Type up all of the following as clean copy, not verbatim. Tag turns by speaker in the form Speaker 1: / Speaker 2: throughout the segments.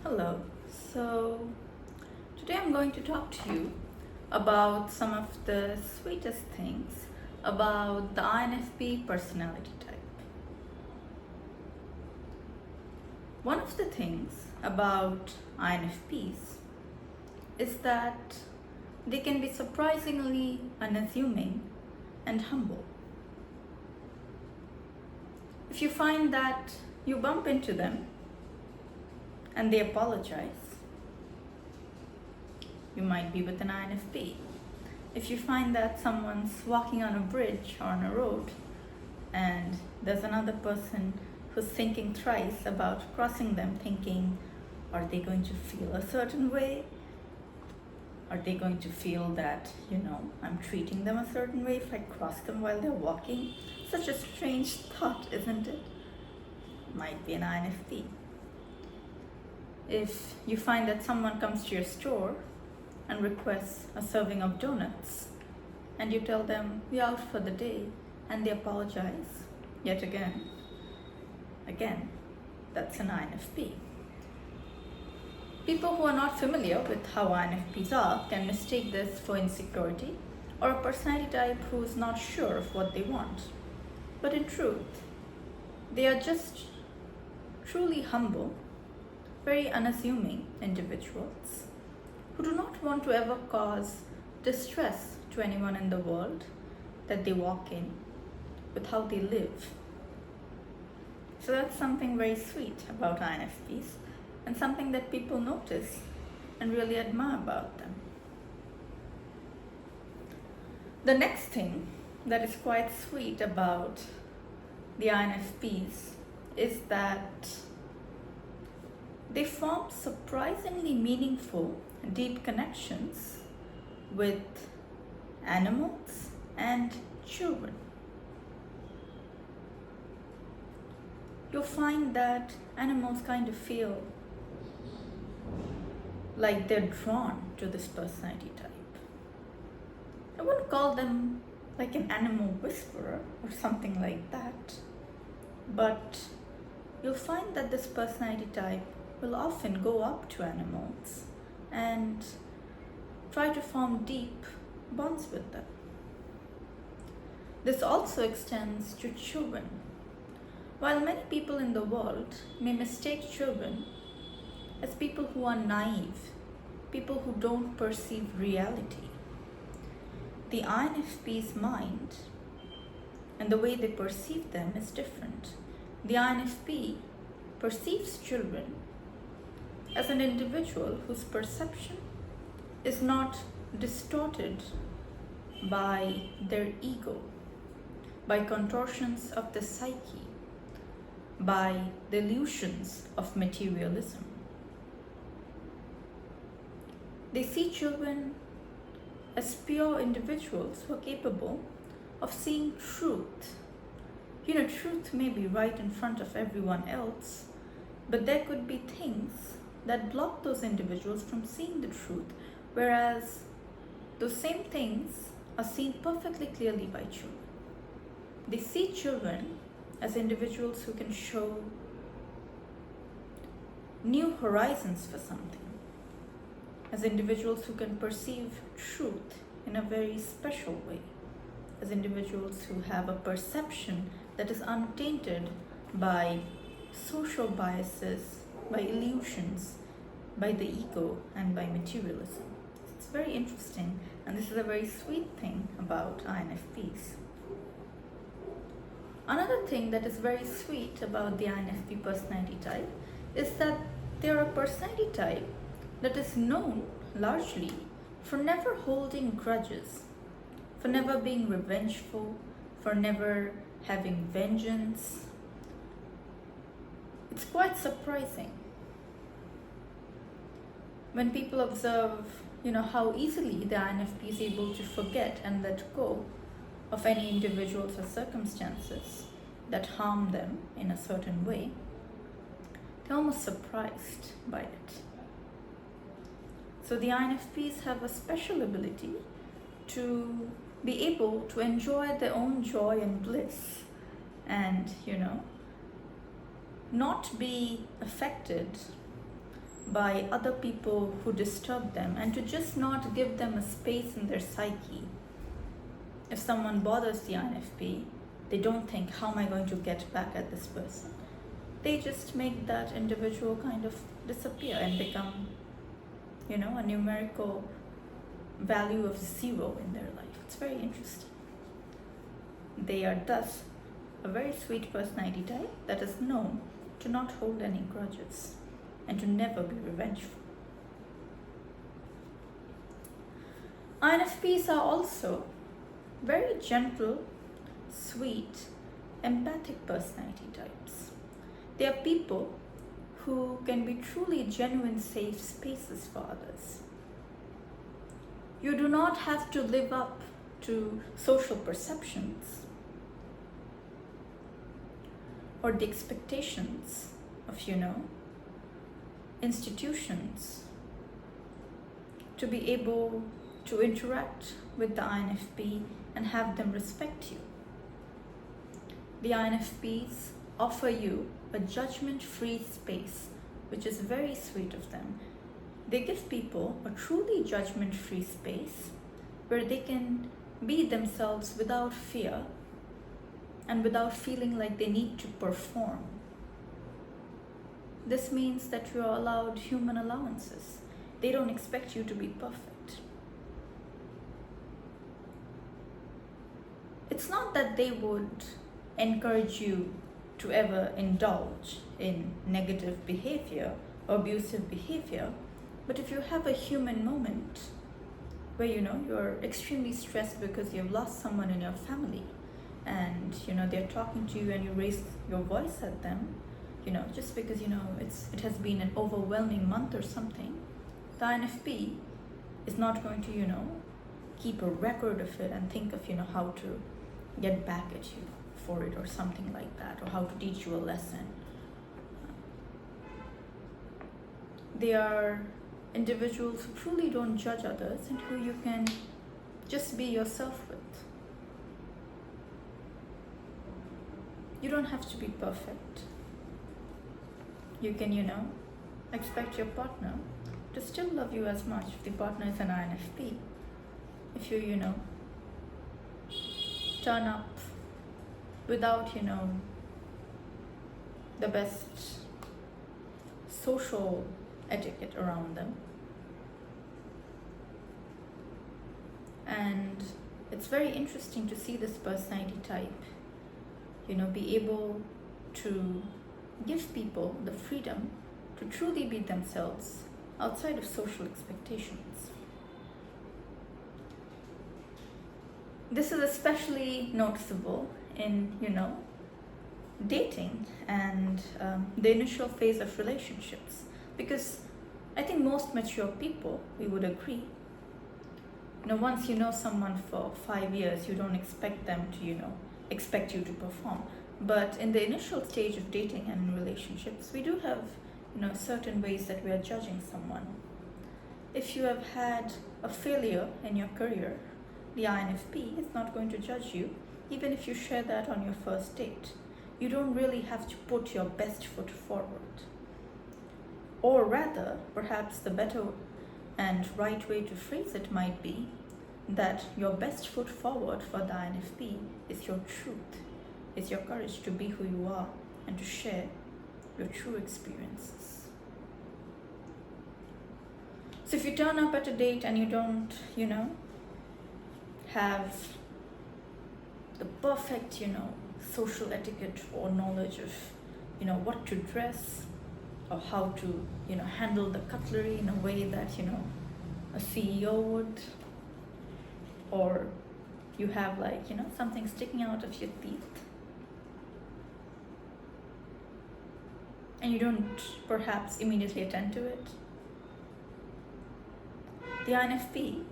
Speaker 1: Hello. So, today I'm going to talk to you about some of the sweetest things about the INFP personality type. One of the things about INFPs is that they can be surprisingly unassuming and humble. If you find that you bump into them and they apologize, you might be with an INFP. If you find that someone's walking on a bridge or on a road and there's another person who's thinking thrice about crossing them, thinking, are they going to feel a certain way? Are they going to feel that, I'm treating them a certain way if I cross them while they're walking? Such a strange thought, isn't it? Might be an INFP. If you find that someone comes to your store and requests a serving of donuts and you tell them we're out for the day and they apologize yet again, that's an INFP. People who are not familiar with how INFPs are can mistake this for insecurity or a personality type who is not sure of what they want. But in truth, they are just truly humble, very unassuming individuals who do not want to ever cause distress to anyone in the world that they walk in with how they live. So that's something very sweet about INFPs and something that people notice and really admire about them. The next thing that is quite sweet about the INFPs is that they form surprisingly meaningful, deep connections with animals and children. You'll find that animals kind of feel like they're drawn to this personality type. I wouldn't call them like an animal whisperer or something like that, but you'll find that this personality type will often go up to animals and try to form deep bonds with them. This also extends to children. While many people in the world may mistake children as people who are naive, people who don't perceive reality, the INFP's mind and the way they perceive them is different. The INFP perceives children as an individual whose perception is not distorted by their ego, by contortions of the psyche, by delusions of materialism. They see children as pure individuals who are capable of seeing truth. Truth may be right in front of everyone else, but there could be things that block those individuals from seeing the truth, whereas those same things are seen perfectly clearly by children. They see children as individuals who can show new horizons for something, as individuals who can perceive truth in a very special way, as individuals who have a perception that is untainted by social biases, by illusions, by the ego, and by materialism. It's very interesting, and this is a very sweet thing about INFPs. Another thing that is very sweet about the INFP personality type is that they're a personality type that is known largely for never holding grudges, for never being revengeful, for never having vengeance. It's quite surprising when people observe, how easily the INFP is able to forget and let go of any individuals or circumstances that harm them in a certain way. They're almost surprised by it. So the INFPs have a special ability to be able to enjoy their own joy and bliss and, not be affected by other people who disturb them, and to just not give them a space in their psyche. If someone bothers the INFP, they don't think, how am I going to get back at this person? They just make that individual kind of disappear and become, a numerical value of 0 in their life. It's very interesting. They are thus a very sweet personality type that is known to not hold any grudges and to never be revengeful. INFPs are also very gentle, sweet, empathic personality types. They are people who can be truly genuine safe spaces for others. You do not have to live up to social perceptions or the expectations of, institutions to be able to interact with the INFP and have them respect you. The INFPs offer you a judgment-free space, which is very sweet of them. They give people a truly judgment-free space where they can be themselves without fear and without feeling like they need to perform. This means that you are allowed human allowances. They don't expect you to be perfect. It's not that they would encourage you to ever indulge in negative behavior or abusive behavior, but if you have a human moment where you're extremely stressed because you've lost someone in your family, and they're talking to you and you raise your voice at them, just because it has been an overwhelming month or something, the INFP is not going to keep a record of it and think of how to get back at you for it or something like that, or how to teach you a lesson. They are individuals who truly don't judge others and who you can just be yourself with. You don't have to be perfect. You can, expect your partner to still love you as much if the partner is an INFP. If you, turn up without, the best social etiquette around them. And it's very interesting to see this personality type, be able to give people the freedom to truly be themselves outside of social expectations. This is especially noticeable in, dating and the initial phase of relationships, because I think most mature people, we would agree, once you know someone for 5 years, you don't expect them to, expect you to perform. But in the initial stage of dating and relationships, we do have, certain ways that we are judging someone. If you have had a failure in your career, the INFP is not going to judge you, even if you share that on your first date. You don't really have to put your best foot forward. Or rather, perhaps the better and right way to phrase it might be that your best foot forward for the INFP is your truth, is your courage to be who you are and to share your true experiences. So if you turn up at a date and you don't, have the perfect, social etiquette or knowledge of, what to dress or how to, handle the cutlery in a way that, a CEO would, or you have something sticking out of your teeth, and you don't perhaps immediately attend to it, the INFP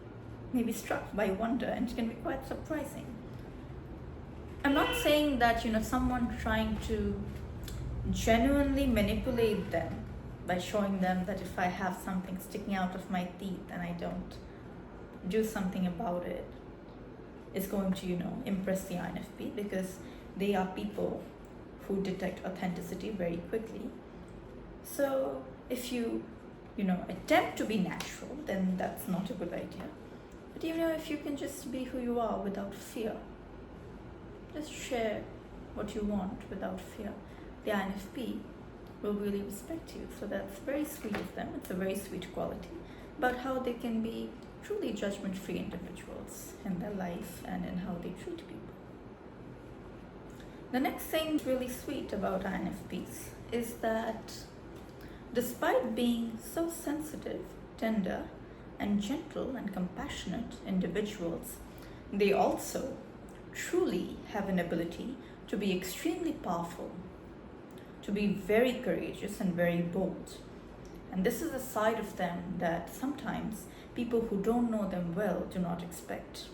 Speaker 1: may be struck by wonder, and it can be quite surprising. I'm not saying that someone trying to genuinely manipulate them by showing them that if I have something sticking out of my teeth and I don't do something about it, is going to impress the INFP, because they are people who detect authenticity very quickly. So if you attempt to be natural, then that's not a good idea. But if you can just be who you are without fear, just share what you want without fear, the INFP will really respect you. So that's very sweet of them. It's a very sweet quality. But how they can be truly judgment-free individuals in their life and in how they treat people. The next thing really sweet about INFPs is that despite being so sensitive, tender, and gentle and compassionate individuals, they also truly have an ability to be extremely powerful, to be very courageous and very bold. And this is a side of them that sometimes people who don't know them well do not expect.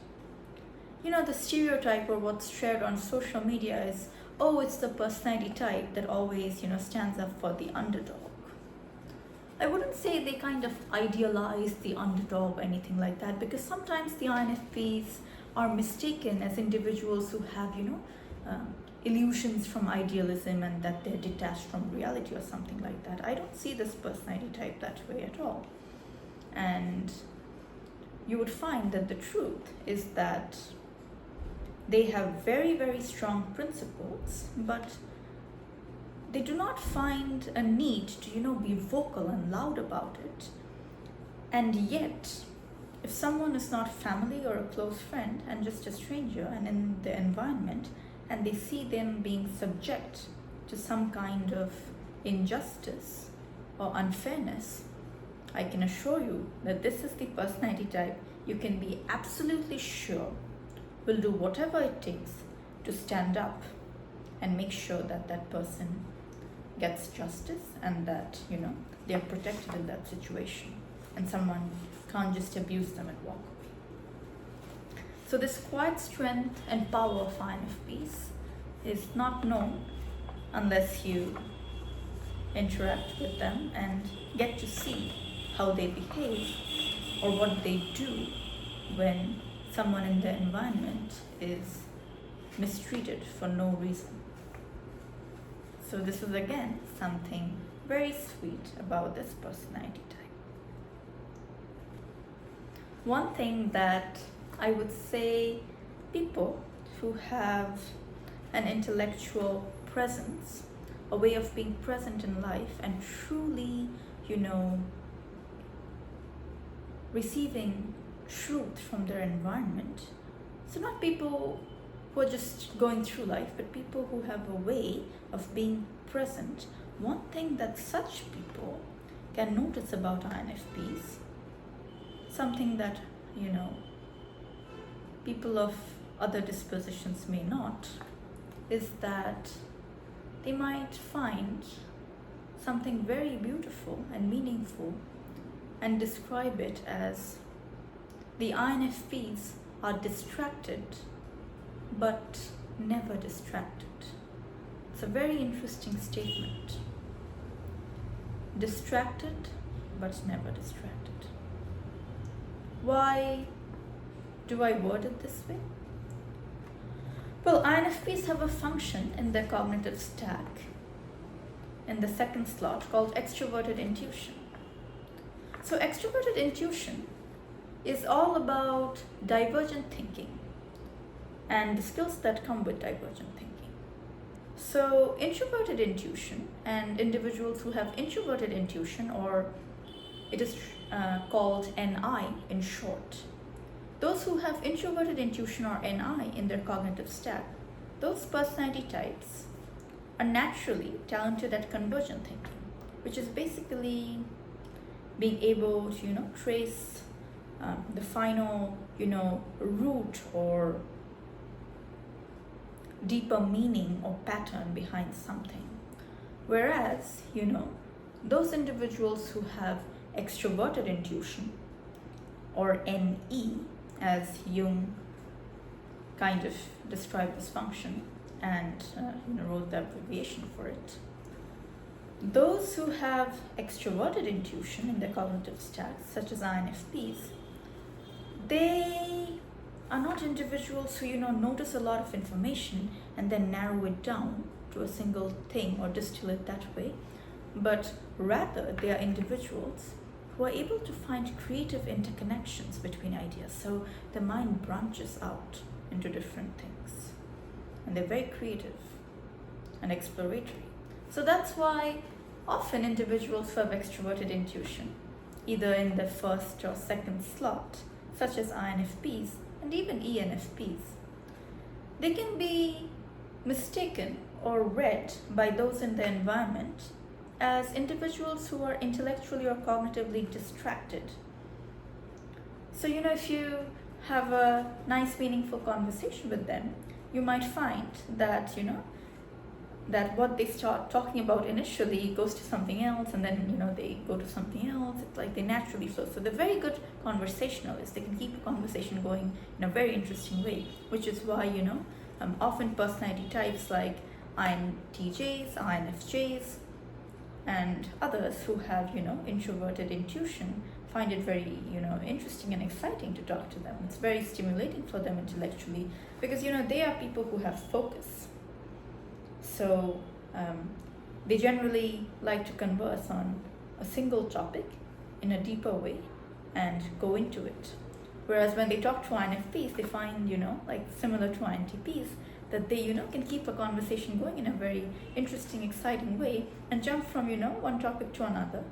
Speaker 1: The stereotype or what's shared on social media is, oh, it's the personality type that always, stands up for the underdog. I wouldn't say they kind of idealize the underdog or anything like that, because sometimes the INFPs are mistaken as individuals who have, illusions from idealism and that they're detached from reality or something like that. I don't see this personality type that way at all. And you would find that the truth is that they have very, very strong principles, but they do not find a need to, be vocal and loud about it. And yet, if someone is not family or a close friend and just a stranger and in the environment, and they see them being subject to some kind of injustice or unfairness, I can assure you that this is the personality type you can be absolutely sure will do whatever it takes to stand up and make sure that that person gets justice and that, they are protected in that situation and someone can't just abuse them and walk away. So this quiet strength and power of INFPs is not known unless you interact with them and get to see how they behave or what they do when someone in their environment is mistreated for no reason. So this is again something very sweet about this personality type. One thing that I would say people who have an intellectual presence, a way of being present in life and truly, receiving truth from their environment. So not people who are just going through life, but people who have a way of being present. One thing that such people can notice about INFPs, something that, people of other dispositions may not, is that they might find something very beautiful and meaningful and describe it as the INFPs are distracted but never distracted. It's a very interesting statement. Distracted but never distracted. Why do I word it this way? Well, INFPs have a function in their cognitive stack in the second slot called extroverted intuition. So extroverted intuition is all about divergent thinking and the skills that come with divergent thinking. So introverted intuition and individuals who have introverted intuition, or it is called NI in short, those who have introverted intuition or NI in their cognitive stack, those personality types are naturally talented at convergent thinking, which is basically being able to, trace the final, root or deeper meaning or pattern behind something. Whereas, those individuals who have extroverted intuition, or NE, as Jung kind of described this function and wrote the abbreviation for it. Those who have extroverted intuition in their cognitive stacks, such as INFPs, they are not individuals who, notice a lot of information and then narrow it down to a single thing or distill it that way, but rather they are individuals who are able to find creative interconnections between ideas. So the mind branches out into different things. And they're very creative and exploratory. So that's why often individuals who have extroverted intuition, either in the first or second slot, such as INFPs and even ENFPs, they can be mistaken or read by those in the environment as individuals who are intellectually or cognitively distracted. So, if you have a nice, meaningful conversation with them, you might find that, that what they start talking about initially goes to something else, and then, they go to something else. It's like they naturally flow. So they're very good conversationalists. They can keep a conversation going in a very interesting way, which is why, often personality types like INTJs, INFJs, and others who have, introverted intuition find it very, interesting and exciting to talk to them. It's very stimulating for them intellectually because, they are people who have focus. So they generally like to converse on a single topic in a deeper way and go into it. Whereas when they talk to INFPs, they find, like similar to INTPs, that they, can keep a conversation going in a very interesting, exciting way and jump from, one topic to another.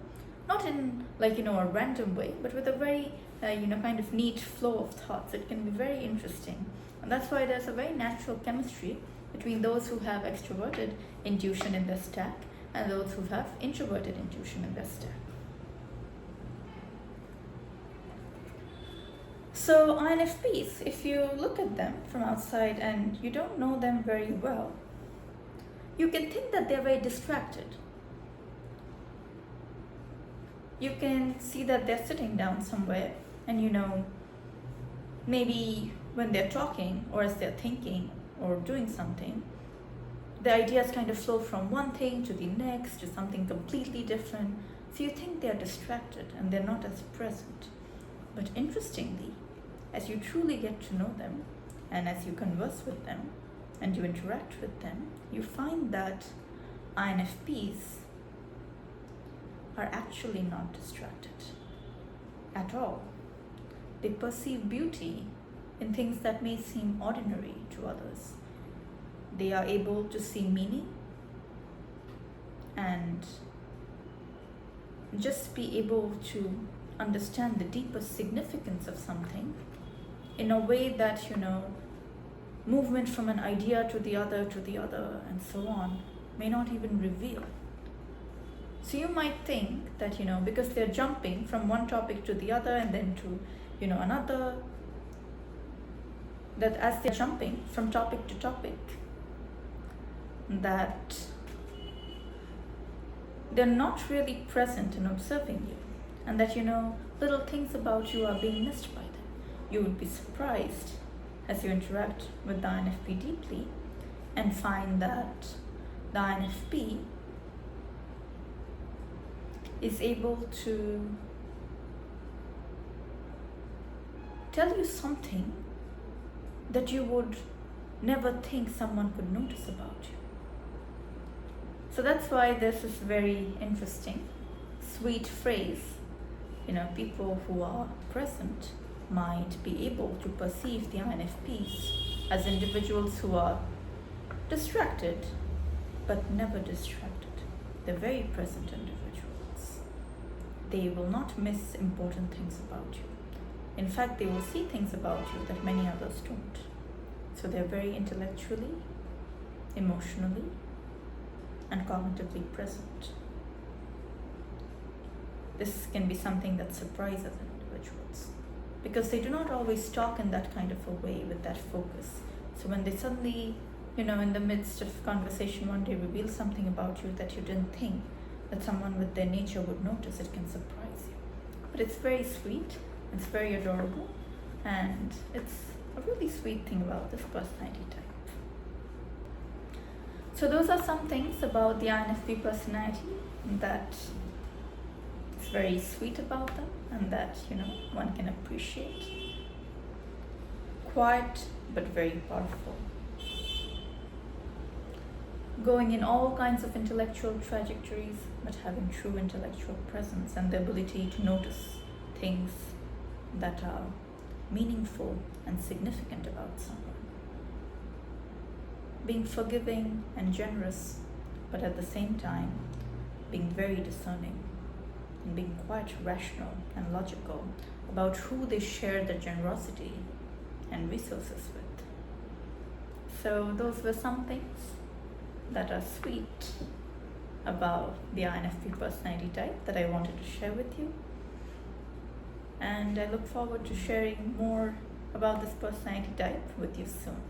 Speaker 1: Not in like, a random way, but with a very, kind of neat flow of thoughts. It can be very interesting. And that's why there's a very natural chemistry between those who have extroverted intuition in their stack and those who have introverted intuition in their stack. So INFPs, if you look at them from outside and you don't know them very well, you can think that they're very distracted. You can see that they're sitting down somewhere and maybe when they're talking or as they're thinking or doing something, the ideas kind of flow from one thing to the next to something completely different. So you think they're distracted and they're not as present. But interestingly, as you truly get to know them and as you converse with them and you interact with them, you find that INFPs are actually not distracted at all. They perceive beauty in things that may seem ordinary to others. They are able to see meaning and just be able to understand the deeper significance of something in a way that, movement from an idea to the other and so on may not even reveal. So you might think that, because they're jumping from one topic to the other and then to, another, that as they're jumping from topic to topic, that they're not really present in observing you, and that, little things about you are being missed by them. You would be surprised as you interact with the INFP deeply and find that the INFP is able to tell you something that you would never think someone could notice about you. So that's why this is very interesting, sweet phrase. People who are present might be able to perceive the INFPs as individuals who are distracted, but never distracted. They're very present individuals. They will not miss important things about you. In fact, they will see things about you that many others don't. So they're very intellectually, emotionally, and cognitively present. This can be something that surprises individuals because they do not always talk in that kind of a way with that focus. So when they suddenly, in the midst of conversation one day reveal something about you that you didn't think that someone with their nature would notice, it can surprise you. But it's very sweet, it's very adorable, and it's a really sweet thing about this personality type. So those are some things about the INFP personality that is very sweet about them and that, one can appreciate. Quiet but very powerful. going in all kinds of intellectual trajectories, but having true intellectual presence and the ability to notice things that are meaningful and significant about someone. Being forgiving and generous, but at the same time being very discerning and being quite rational and logical about who they share their generosity and resources with. So those were some things that are sweet about the INFP personality type that I wanted to share with you. And I look forward to sharing more about this personality type with you soon.